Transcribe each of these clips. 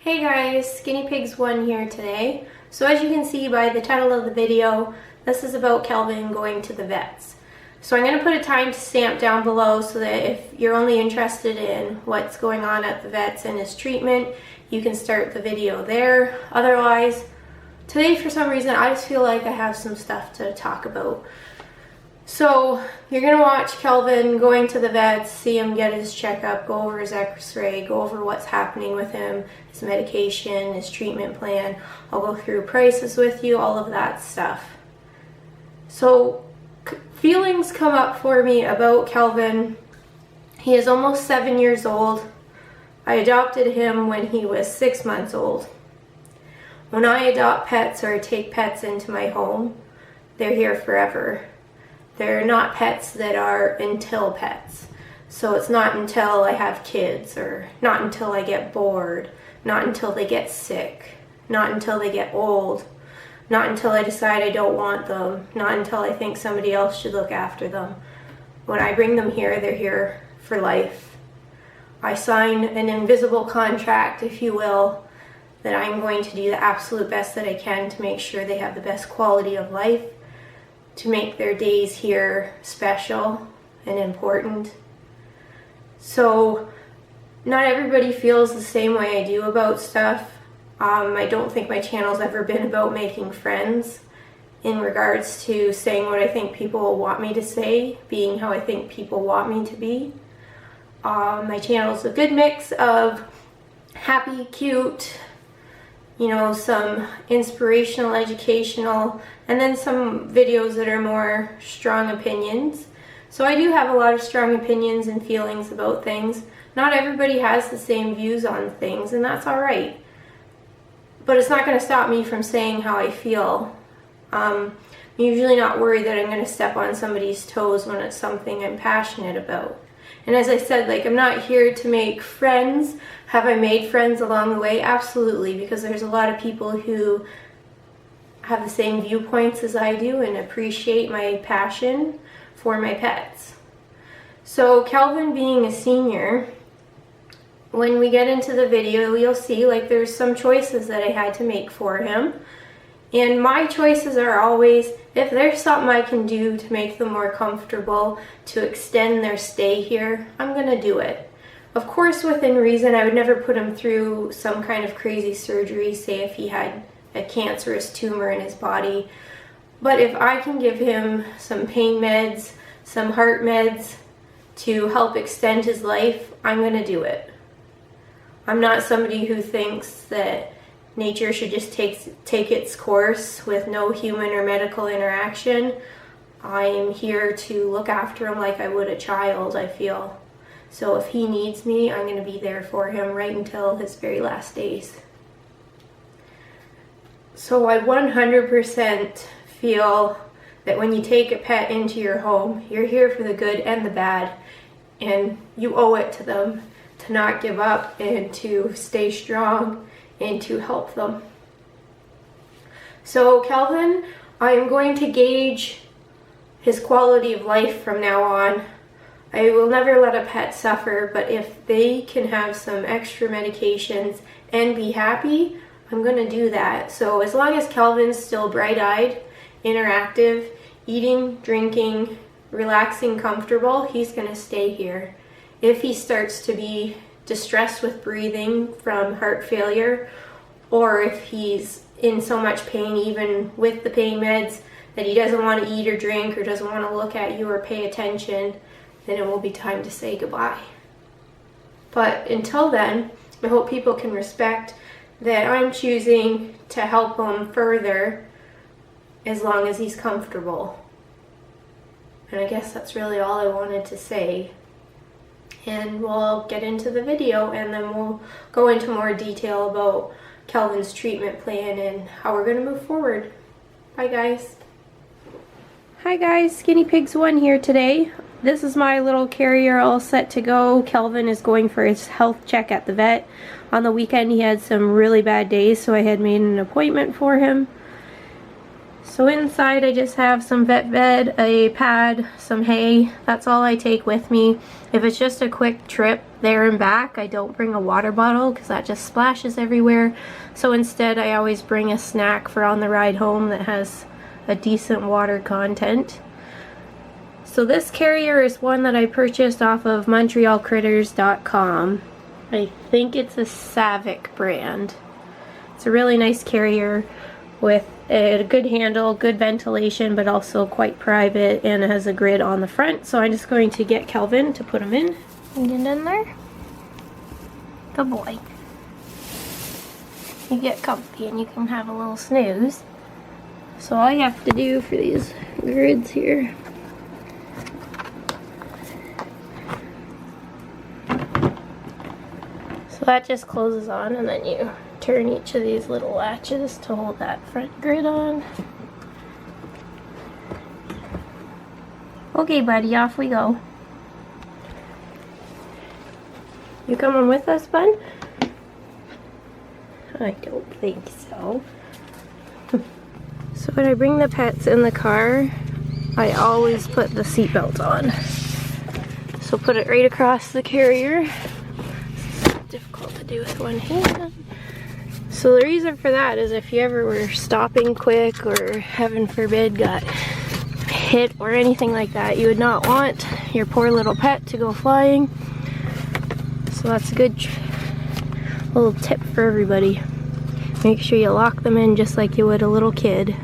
Hey guys, Guinea Pigs 1 here today. So as you can see by the title of the video, this is about Kelvin going to the vets. So I'm going to put a time stamp down below so that if you're only interested in what's going on at the vets and his treatment, you can start the video there. Otherwise, today for some reason I just feel like I have some stuff to talk about. So you're going to watch Kelvin going to the vets, see him get his checkup, go over his x-ray, go over what's happening with him, his medication, his treatment plan. I'll go through prices with you, all of that stuff. So feelings come up for me about Kelvin. He is almost 7 years old. I adopted him when he was 6 months old. When I adopt pets or take pets into my home, they're here forever. They're not pets that are until pets. So it's not until I have kids, or not until I get bored, not until they get sick, not until they get old, not until I decide I don't want them, not until I think somebody else should look after them. When I bring them here, they're here for life. I sign an invisible contract, if you will, that I'm going to do the absolute best that I can to make sure they have the best quality of life, to make their days here special and important. So not everybody feels the same way I do about stuff. I don't think my channel's ever been about making friends in regards to saying what I think people want me to say, being how I think people want me to be. My channel's a good mix of happy, cute, you know, some inspirational, educational, and then some videos that are more strong opinions. So I do have a lot of strong opinions and feelings about things. Not everybody has the same views on things, and that's alright. But it's not going to stop me from saying how I feel. I'm usually not worried that I'm going to step on somebody's toes when it's something I'm passionate about. And as I said, like, I'm not here to make friends. Have I made friends along the way? Absolutely, because there's a lot of people who have the same viewpoints as I do and appreciate my passion for my pets. So Kelvin being a senior, when we get into the video, you'll see like there's some choices that I had to make for him. And my choices are always, if there's something I can do to make them more comfortable, to extend their stay here, I'm going to do it. Of course, within reason, I would never put him through some kind of crazy surgery, say if he had a cancerous tumor in his body. But if I can give him some pain meds, some heart meds to help extend his life, I'm going to do it. I'm not somebody who thinks that nature should just take its course with no human or medical interaction. I am here to look after him like I would a child, I feel. So if he needs me, I'm going to be there for him right until his very last days. So I 100% feel that when you take a pet into your home, you're here for the good and the bad, and you owe it to them to not give up and to stay strong and to help them. So Kelvin, I'm going to gauge his quality of life from now on. I will never let a pet suffer, but if they can have some extra medications and be happy, I'm going to do that. So as long as Kelvin's still bright-eyed, interactive, eating, drinking, relaxing, comfortable, he's going to stay here. If he starts to be distressed with breathing from heart failure, or if he's in so much pain even with the pain meds that he doesn't want to eat or drink or doesn't want to look at you or pay attention, then it will be time to say goodbye. But until then, I hope people can respect that I'm choosing to help him further as long as he's comfortable. And I guess that's really all I wanted to say. And we'll get into the video, and then we'll go into more detail about Kelvin's treatment plan and how we're going to move forward. Bye guys. Hi guys, Guinea Pigs 1 here today. This is my little carrier all set to go. Kelvin is going for his health check at the vet. On the weekend he had some really bad days, so I had made an appointment for him. So inside I just have some vet bed, a pad, some hay. That's all I take with me. If it's just a quick trip there and back, I don't bring a water bottle because that just splashes everywhere. So instead I always bring a snack for on the ride home that has a decent water content. So this carrier is one that I purchased off of MontrealCritters.com. I think it's a Savic brand. It's a really nice carrier with a good handle, good ventilation, but also quite private, and it has a grid on the front. So I'm just going to get Kelvin to put him in. Get in there. Good boy. You get comfy and you can have a little snooze. So all you have to do for these grids here, so that just closes on, and then you turn each of these little latches to hold that front grid on. Okay, buddy, off we go. You coming with us, bud? I don't think so. So when I bring the pets in the car, I always put the seatbelt on. So put it right across the carrier. It's difficult to do with one hand. So the reason for that is if you ever were stopping quick or heaven forbid got hit or anything like that, you would not want your poor little pet to go flying. So that's a good little tip for everybody. Make sure you lock them in just like you would a little kid.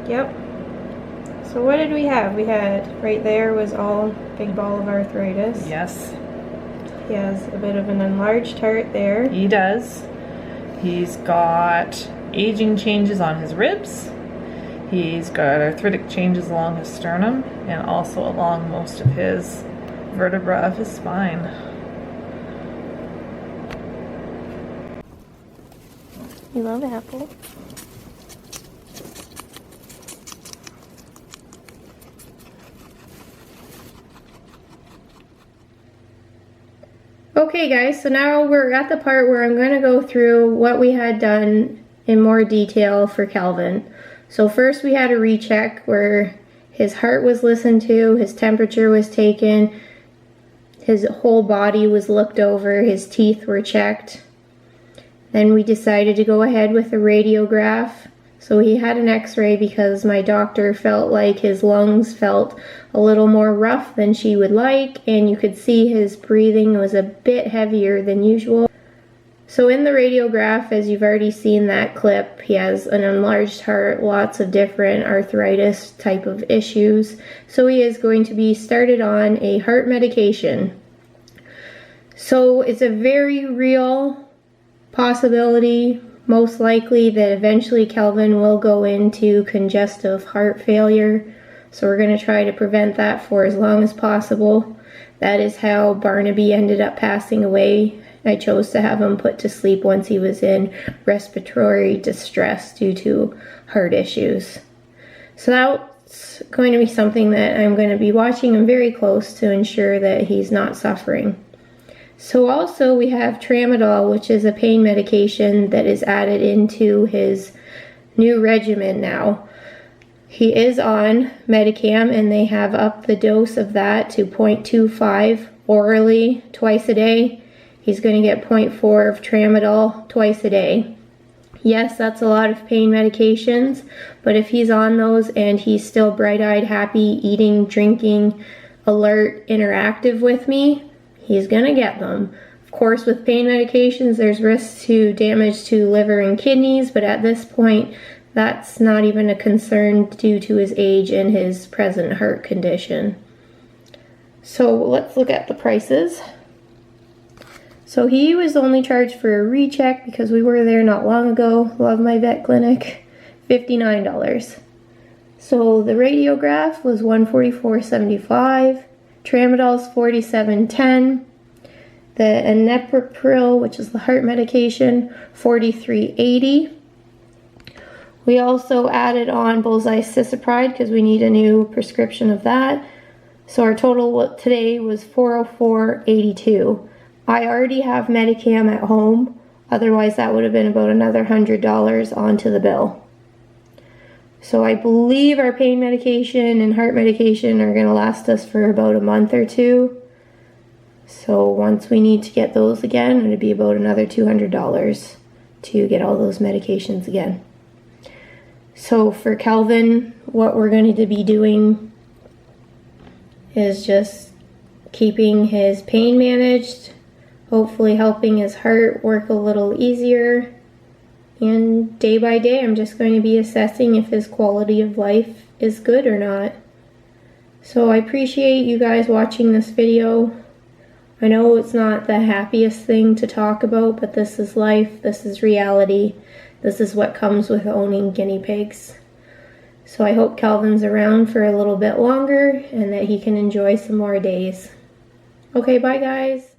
Yep. So what did we have? We had, right there was all big ball of arthritis. Yes. He has a bit of an enlarged heart there. He does. He's got aging changes on his ribs. He's got arthritic changes along his sternum and also along most of his vertebra of his spine. You love apple. Okay guys, so now we're at the part where I'm going to go through what we had done in more detail for Kelvin. So first we had a recheck where his heart was listened to, his temperature was taken, his whole body was looked over, his teeth were checked. Then we decided to go ahead with a radiograph. So he had an x-ray because my doctor felt like his lungs felt a little more rough than she would like, and you could see his breathing was a bit heavier than usual. So in the radiograph, as you've already seen that clip, he has an enlarged heart, lots of different arthritis type of issues. So he is going to be started on a heart medication. So it's a very real possibility, most likely, that eventually Kelvin will go into congestive heart failure. So we're going to try to prevent that for as long as possible. That is how Barnaby ended up passing away. I chose to have him put to sleep once he was in respiratory distress due to heart issues. So that's going to be something that I'm going to be watching him very close to ensure that he's not suffering. So also we have tramadol, which is a pain medication that is added into his new regimen now. He is on Medicam, and they have upped the dose of that to 0.25 orally twice a day. He's going to get 0.4 of tramadol twice a day. Yes, that's a lot of pain medications, but if he's on those and he's still bright-eyed, happy, eating, drinking, alert, interactive with me, he's gonna get them. Of course, with pain medications, there's risks to damage to liver and kidneys, but at this point, that's not even a concern due to his age and his present heart condition. So let's look at the prices. So he was only charged for a recheck because we were there not long ago. Love my vet clinic. $59. So the radiograph was $144.75. Tramadol's $47.10. The Anapepril, which is the heart medication, $43.80. We also added on Bullseye Cisapride because we need a new prescription of that. So our total today was $404.82. I already have Medicam at home, otherwise that would have been about another $100 onto the bill. So I believe our pain medication and heart medication are going to last us for about a month or two. So once we need to get those again, it'd be about another $200 to get all those medications again. So for Calvin, what we're going to be doing is just keeping his pain managed, hopefully helping his heart work a little easier. And day by day, I'm just going to be assessing if his quality of life is good or not. So I appreciate you guys watching this video. I know it's not the happiest thing to talk about, but this is life, this is reality. This is what comes with owning guinea pigs. So I hope Calvin's around for a little bit longer and that he can enjoy some more days. Okay, bye guys.